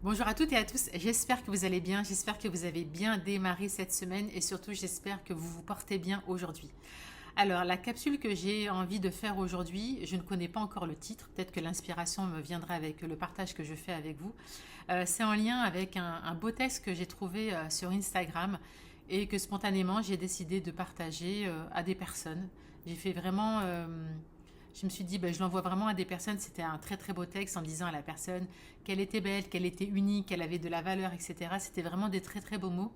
Bonjour à toutes et à tous, j'espère que vous allez bien, j'espère que vous avez bien démarré cette semaine et surtout j'espère que vous vous portez bien aujourd'hui. Alors la capsule que j'ai envie de faire aujourd'hui, je ne connais pas encore le titre, peut-être que l'inspiration me viendra avec le partage que je fais avec vous. C'est en lien avec un beau texte que j'ai trouvé sur Instagram et que spontanément j'ai décidé de partager à des personnes. J'ai fait vraiment je me suis dit, ben, je l'envoie vraiment à des personnes. C'était un très très beau texte en disant à la personne qu'elle était belle, qu'elle était unique, qu'elle avait de la valeur, etc. C'était vraiment des très très beaux mots.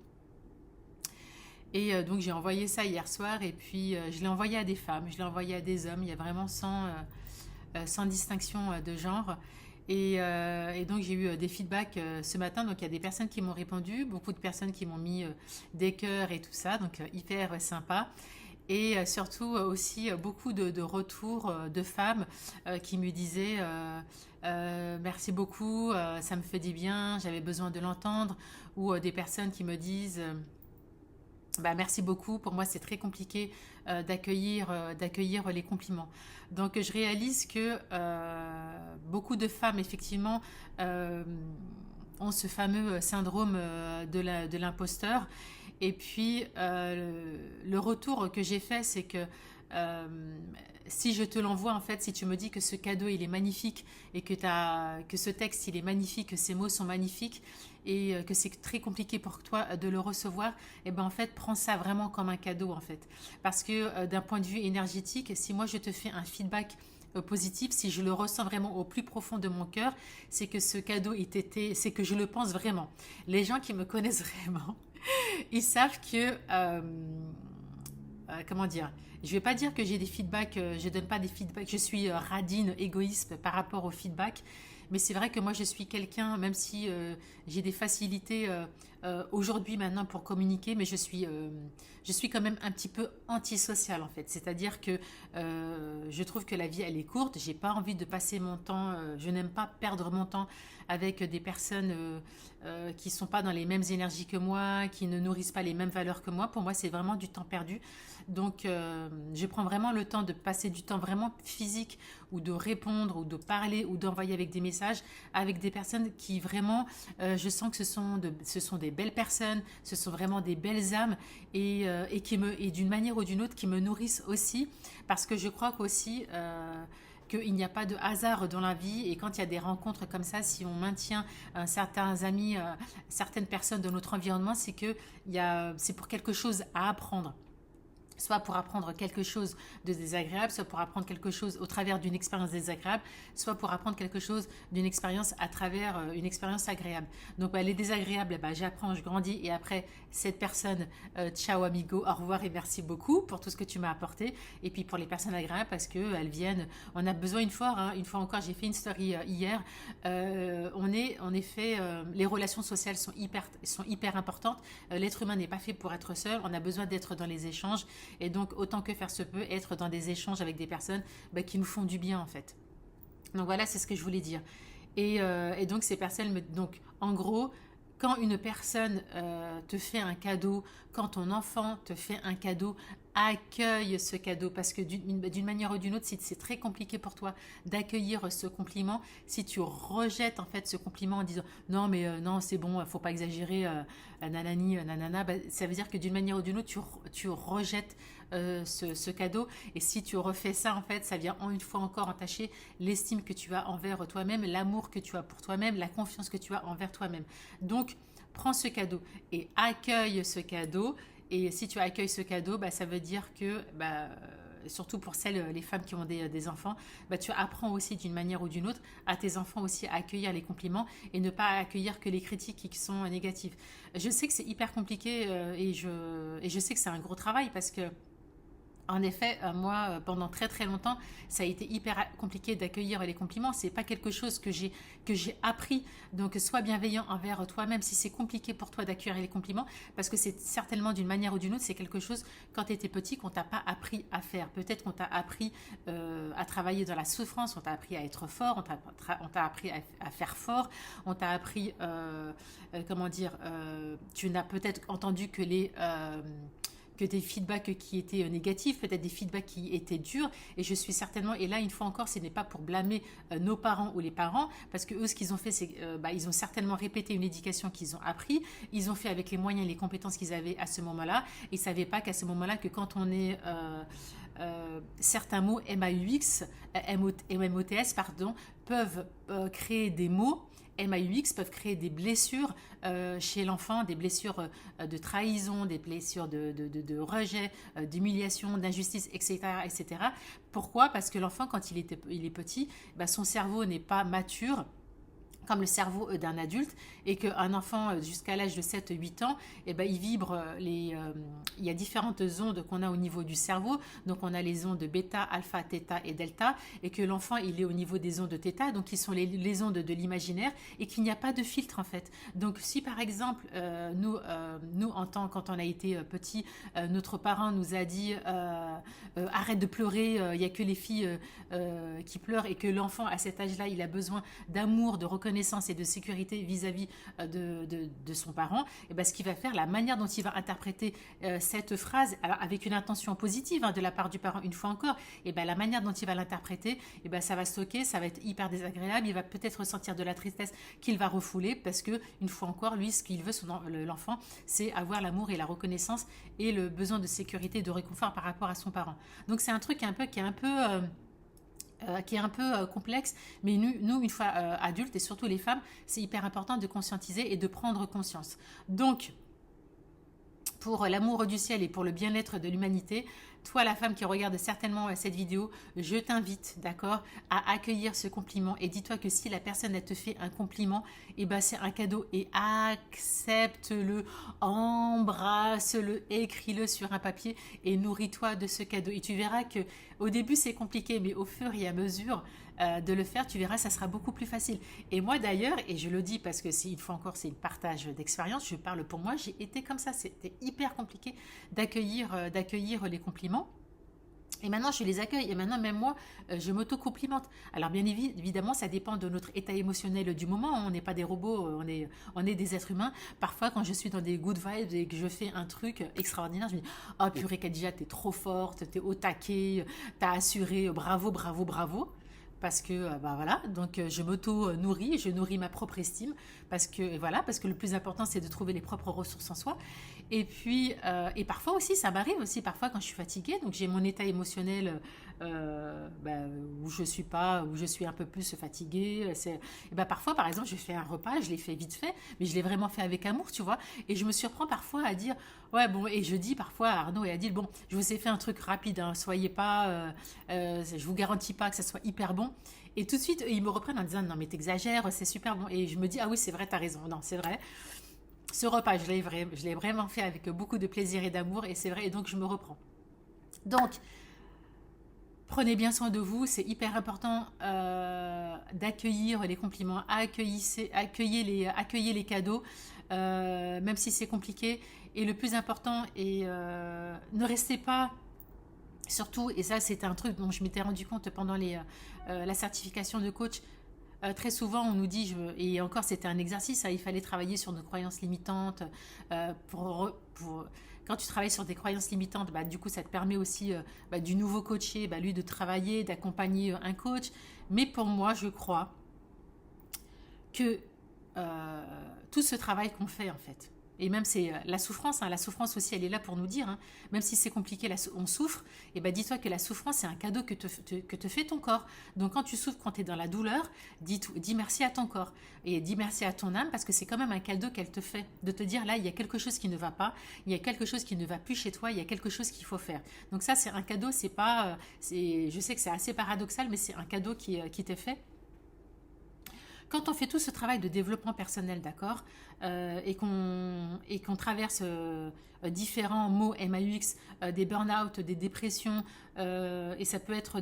Et donc j'ai envoyé ça hier soir et puis je l'ai envoyé à des femmes, je l'ai envoyé à des hommes. Il y a vraiment sans distinction de genre. Et donc j'ai eu des feedbacks ce matin. Donc il y a des personnes qui m'ont répondu, beaucoup de personnes qui m'ont mis des cœurs et tout ça. Donc hyper sympa. Et surtout aussi beaucoup de retours de femmes qui me disaient merci beaucoup, ça me fait du bien, j'avais besoin de l'entendre. Ou des personnes qui me disent bah, merci beaucoup, pour moi c'est très compliqué d'accueillir les compliments. Donc je réalise que beaucoup de femmes effectivement euh, ont ce fameux syndrome de l'imposteur. Et puis, le retour que j'ai fait, c'est que euh, si je te l'envoie, en fait, si tu me dis que ce cadeau, il est magnifique et que ce texte, il est magnifique, que ces mots sont magnifiques et que c'est très compliqué pour toi de le recevoir, et ben en fait, prends ça vraiment comme un cadeau, en fait. Parce que d'un point de vue énergétique, si moi je te fais un feedback positif, si je le ressens vraiment au plus profond de mon cœur, c'est que ce cadeau c'est que je le pense vraiment. Les gens qui me connaissent vraiment, ils savent que, comment dire, je vais pas dire que j'ai des feedbacks, je donne pas des feedbacks, je suis radine, égoïste par rapport au feedback, mais c'est vrai que moi je suis quelqu'un, même si j'ai des facilités aujourd'hui maintenant pour communiquer, mais je suis quand même un petit peu antisociale en fait. C'est-à-dire que je trouve que la vie elle est courte, j'ai pas envie de passer mon temps, je n'aime pas perdre mon temps avec des personnes qui sont pas dans les mêmes énergies que moi, qui ne nourrissent pas les mêmes valeurs que moi. Pour moi c'est vraiment du temps perdu. Donc je prends vraiment le temps de passer du temps vraiment physique ou de répondre ou de parler ou d'envoyer avec des messages avec des personnes qui vraiment, je sens que ce sont des belles personnes, ce sont vraiment des belles âmes et d'une manière ou d'une autre qui me nourrissent aussi parce que je crois qu'aussi qu'il n'y a pas de hasard dans la vie et quand il y a des rencontres comme ça, si on maintient certains amis, certaines personnes de notre environnement, c'est pour quelque chose à apprendre, soit pour apprendre quelque chose de désagréable, soit pour apprendre quelque chose au travers d'une expérience désagréable, soit pour apprendre quelque chose d'une expérience à travers une expérience agréable. Donc bah, les désagréables, bah, j'apprends, je grandis et après cette personne, ciao amigo, au revoir et merci beaucoup pour tout ce que tu m'as apporté. Et puis pour les personnes agréables parce qu'elles viennent, on a besoin une fois encore, j'ai fait une story hier, en effet, les relations sociales sont hyper importantes. L'être humain n'est pas fait pour être seul, on a besoin d'être dans les échanges et donc, autant que faire se peut, être dans des échanges avec des personnes bah, qui nous font du bien, en fait. Donc voilà, c'est ce que je voulais dire. Et donc, ces personnes, donc, en gros, quand une personne te fait un cadeau, quand ton enfant te fait un cadeau, accueille ce cadeau parce que d'une manière ou d'une autre, si c'est très compliqué pour toi d'accueillir ce compliment, si tu rejettes en fait ce compliment en disant non mais non c'est bon, faut pas exagérer, nanani, nanana, bah, ça veut dire que d'une manière ou d'une autre tu rejettes ce cadeau et si tu refais ça en fait, ça vient une fois encore entacher l'estime que tu as envers toi-même, l'amour que tu as pour toi-même, la confiance que tu as envers toi-même. Donc prends ce cadeau et accueille ce cadeau. Et si tu accueilles ce cadeau, bah, ça veut dire que, bah, surtout pour les femmes qui ont des enfants, bah, tu apprends aussi d'une manière ou d'une autre à tes enfants aussi à accueillir les compliments et ne pas accueillir que les critiques qui sont négatives. Je sais que c'est hyper compliqué et je sais que c'est un gros travail parce que en effet, moi, pendant très très longtemps, ça a été hyper compliqué d'accueillir les compliments. C'est pas quelque chose que j'ai appris. Donc, sois bienveillant envers toi-même si c'est compliqué pour toi d'accueillir les compliments, parce que c'est certainement d'une manière ou d'une autre, c'est quelque chose quand tu étais petit qu'on t'a pas appris à faire. Peut-être qu'on t'a appris à travailler dans la souffrance, on t'a appris à être fort, on t'a appris à faire fort, on t'a appris, comment dire, tu n'as peut-être entendu que des feedbacks qui étaient négatifs, peut-être des feedbacks qui étaient durs. Et je suis certainement, et là, une fois encore, ce n'est pas pour blâmer nos parents ou les parents, parce que eux, ce qu'ils ont fait, c'est ils ont certainement répété une éducation qu'ils ont appris. Ils ont fait avec les moyens et les compétences qu'ils avaient à ce moment-là. Ils ne savaient pas qu'à ce moment-là, que quand on est... certains mots MAUX, MOTS, pardon, peuvent créer des mots MAUX, peuvent créer des blessures chez l'enfant, des blessures de trahison, des blessures de rejet, d'humiliation, d'injustice, etc., etc. Pourquoi? Parce que l'enfant, quand il est petit, son cerveau n'est pas mature comme le cerveau d'un adulte, et qu'un enfant jusqu'à l'âge de 7-8 ans, il vibre il y a différentes ondes qu'on a au niveau du cerveau. Donc on a les ondes bêta, alpha, theta et delta, et que l'enfant il est au niveau des ondes theta, donc qui sont les ondes de l'imaginaire, et qu'il n'y a pas de filtre en fait. Donc si par exemple nous quand on a été petit, notre parent nous a dit arrête de pleurer, il n'y a que les filles qui pleurent, et que l'enfant à cet âge-là il a besoin d'amour, de reconnaissance et de sécurité vis-à-vis de son parent, et ce qu'il va faire, la manière dont il va interpréter cette phrase, alors avec une intention positive de la part du parent une fois encore, la manière dont il va l'interpréter, ça va stocker, ça va être hyper désagréable, il va peut-être ressentir de la tristesse qu'il va refouler, parce que une fois encore, lui, ce qu'il veut, l'enfant, c'est avoir l'amour et la reconnaissance et le besoin de sécurité et de réconfort par rapport à son parent. Donc c'est un truc qui est un peu complexe, mais nous une fois adultes, et surtout les femmes, c'est hyper important de conscientiser et de prendre conscience. Donc, pour l'amour du ciel et pour le bien-être de l'humanité, toi la femme qui regarde certainement cette vidéo, je t'invite, d'accord, à accueillir ce compliment, et dis-toi que si la personne elle te fait un compliment, c'est un cadeau, et accepte-le, embrasse-le, écris-le sur un papier et nourris-toi de ce cadeau, et tu verras que au début c'est compliqué, mais au fur et à mesure de le faire, tu verras, ça sera beaucoup plus facile. Et moi d'ailleurs, et je le dis parce que une fois encore c'est une partage d'expérience, je parle pour moi, j'ai été comme ça, c'était hyper compliqué d'accueillir les compliments. Et maintenant, je les accueille. Et maintenant, même moi, je m'auto-complimente. Alors, bien évidemment, ça dépend de notre état émotionnel du moment. On n'est pas des robots, on est des êtres humains. Parfois, quand je suis dans des good vibes et que je fais un truc extraordinaire, je me dis « Oh purée Khadija, t'es trop forte, t'es au taquet, t'as assuré, bravo, bravo, bravo ». Parce que voilà, donc je m'auto-nourris, je nourris ma propre estime, parce que le plus important c'est de trouver les propres ressources en soi. Et puis et parfois aussi, ça m'arrive aussi parfois quand je suis fatiguée, donc j'ai mon état émotionnel où je suis un peu plus fatiguée. Parfois, par exemple, je fais un repas, je l'ai fait vite fait, mais je l'ai vraiment fait avec amour, tu vois. Et je me surprends parfois à dire ouais bon, et je dis parfois à Arnaud et Adil, bon, je vous ai fait un truc rapide, hein, soyez pas, je vous garantis pas que ça soit hyper bon. Et tout de suite, ils me reprennent en disant non mais t'exagères, c'est super bon. Et je me dis ah oui c'est vrai, t'as raison, non c'est vrai. Ce repas, je l'ai vraiment fait avec beaucoup de plaisir et d'amour, et c'est vrai, et donc je me reprends. Donc, prenez bien soin de vous, c'est hyper important d'accueillir les compliments, accueillez les cadeaux, même si c'est compliqué. Et le plus important, ne restez pas, surtout, et ça c'est un truc dont je m'étais rendu compte pendant la certification de coach. Très souvent, on nous dit, et encore c'était un exercice, il fallait travailler sur nos croyances limitantes. Quand tu travailles sur des croyances limitantes, du coup, ça te permet aussi du nouveau coaché, lui de travailler, d'accompagner un coach. Mais pour moi, je crois que tout ce travail qu'on fait, en fait, et même c'est la souffrance aussi, elle est là pour nous dire, même si c'est compliqué, on souffre, et dis-toi que la souffrance c'est un cadeau que te fait ton corps. Donc quand tu souffres, quand tu es dans la douleur, dis merci à ton corps, et dis merci à ton âme, parce que c'est quand même un cadeau qu'elle te fait, de te dire là il y a quelque chose qui ne va pas, il y a quelque chose qui ne va plus chez toi, il y a quelque chose qu'il faut faire. Donc ça c'est un cadeau, c'est pas, je sais que c'est assez paradoxal, mais c'est un cadeau qui t'est fait. Quand on fait tout ce travail de développement personnel, d'accord, et qu'on traverse différents mots MAUX, des burn-out, des dépressions, et ça peut être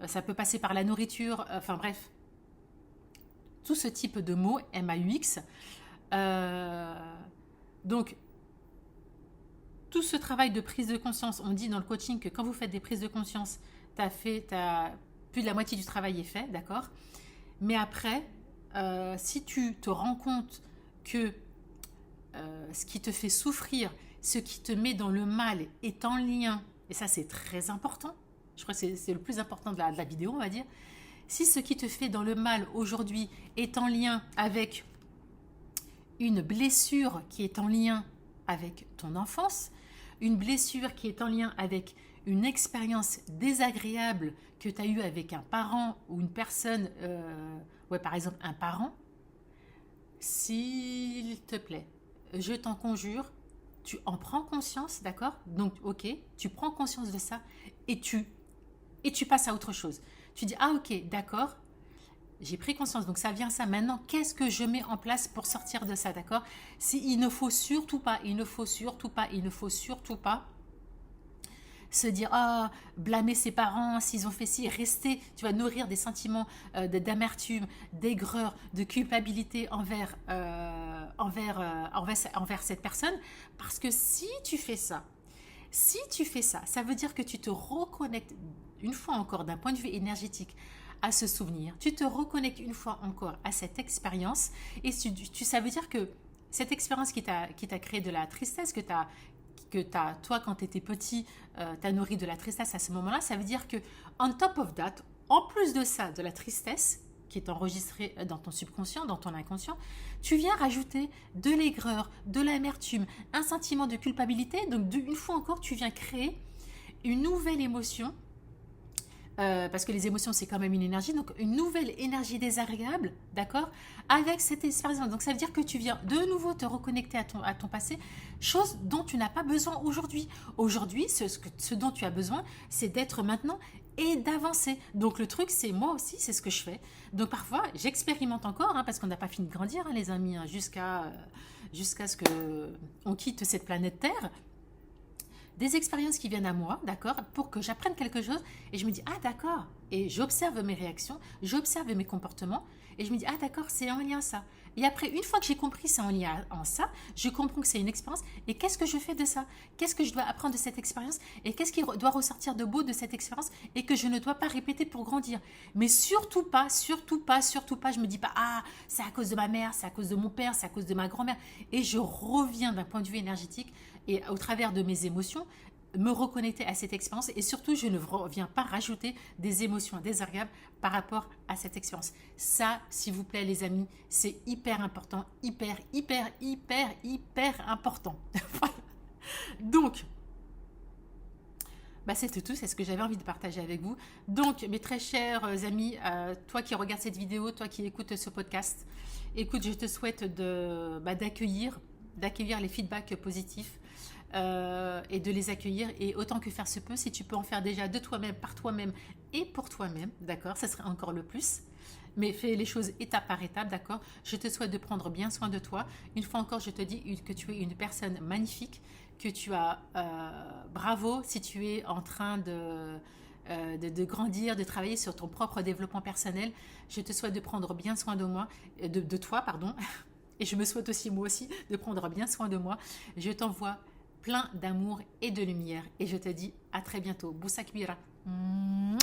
ça peut passer par la nourriture, enfin bref, tout ce type de mots MAUX. Donc, tout ce travail de prise de conscience, on dit dans le coaching que quand vous faites des prises de conscience, plus de la moitié du travail est fait, d'accord. Mais après, si tu te rends compte que ce qui te fait souffrir, ce qui te met dans le mal est en lien, et ça c'est très important, je crois que c'est le plus important de la vidéo, on va dire. Si ce qui te fait dans le mal aujourd'hui est en lien avec une blessure qui est en lien avec ton enfance, une blessure qui est en lien avec une expérience désagréable que tu as eue avec un parent ou une personne, par exemple un parent, s'il te plaît, je t'en conjure, tu en prends conscience, d'accord? Donc, ok, tu prends conscience de ça et tu passes à autre chose. Tu dis, ah ok, d'accord, j'ai pris conscience, donc ça vient ça. Maintenant, qu'est-ce que je mets en place pour sortir de ça, d'accord? Il ne faut surtout pas se dire, ah, blâmer ses parents s'ils ont fait ci, rester, tu vas nourrir des sentiments d'amertume, d'aigreur, de culpabilité envers cette personne, parce que si tu fais ça, ça veut dire que tu te reconnectes une fois encore d'un point de vue énergétique à ce souvenir, tu te reconnectes une fois encore à cette expérience, et ça veut dire que cette expérience qui t'a créé de la tristesse, toi, quand tu étais petit, t'as nourri de la tristesse à ce moment-là, ça veut dire que, on top of that, en plus de ça, de la tristesse qui est enregistrée dans ton subconscient, dans ton inconscient, tu viens rajouter de l'aigreur, de l'amertume, un sentiment de culpabilité. Donc, une fois encore, tu viens créer une nouvelle émotion, parce que les émotions, c'est quand même une énergie, donc une nouvelle énergie désagréable, d'accord, avec cette expérience. Donc ça veut dire que tu viens de nouveau te reconnecter à ton passé, chose dont tu n'as pas besoin aujourd'hui. Aujourd'hui, ce dont tu as besoin, c'est d'être maintenant et d'avancer. Donc le truc, c'est moi aussi, c'est ce que je fais. Donc parfois, j'expérimente encore, parce qu'on n'a pas fini de grandir, les amis, jusqu'à ce qu'on quitte cette planète Terre. Des expériences qui viennent à moi, d'accord, pour que j'apprenne quelque chose, et je me dis, ah d'accord, et j'observe mes réactions, j'observe mes comportements, et je me dis, ah d'accord, c'est en lien à ça. Et après, une fois que j'ai compris c'est en lien à ça, je comprends que c'est une expérience, et qu'est-ce que je fais de ça? Qu'est-ce que je dois apprendre de cette expérience? Et qu'est-ce qui doit ressortir de beau de cette expérience, et que je ne dois pas répéter pour grandir? Mais surtout pas, je me dis pas, ah, c'est à cause de ma mère, c'est à cause de mon père, c'est à cause de ma grand-mère, et je reviens d'un point de vue énergétique, et au travers de mes émotions, me reconnecter à cette expérience, et surtout je ne reviens pas rajouter des émotions désagréables par rapport à cette expérience. Ça, s'il vous plaît les amis, c'est hyper important, hyper important. Donc, c'était tout, c'est ce que j'avais envie de partager avec vous. Donc, mes très chers amis, toi qui regardes cette vidéo, toi qui écoutes ce podcast, écoute, je te souhaite d'accueillir les feedbacks positifs, et de les accueillir, et autant que faire se peut, si tu peux en faire déjà de toi-même, par toi-même et pour toi-même, d'accord, ça serait encore le plus, mais fais les choses étape par étape, d'accord. Je te souhaite de prendre bien soin de toi. Une fois encore, je te dis que tu es une personne magnifique, que tu as bravo si tu es en train de grandir, de travailler sur ton propre développement personnel. Je te souhaite de prendre bien soin de toi, pardon. Et je me souhaite aussi, moi aussi, de prendre bien soin de moi. Je t'envoie plein d'amour et de lumière. Et je te dis à très bientôt. Busa Kibira. Mouah.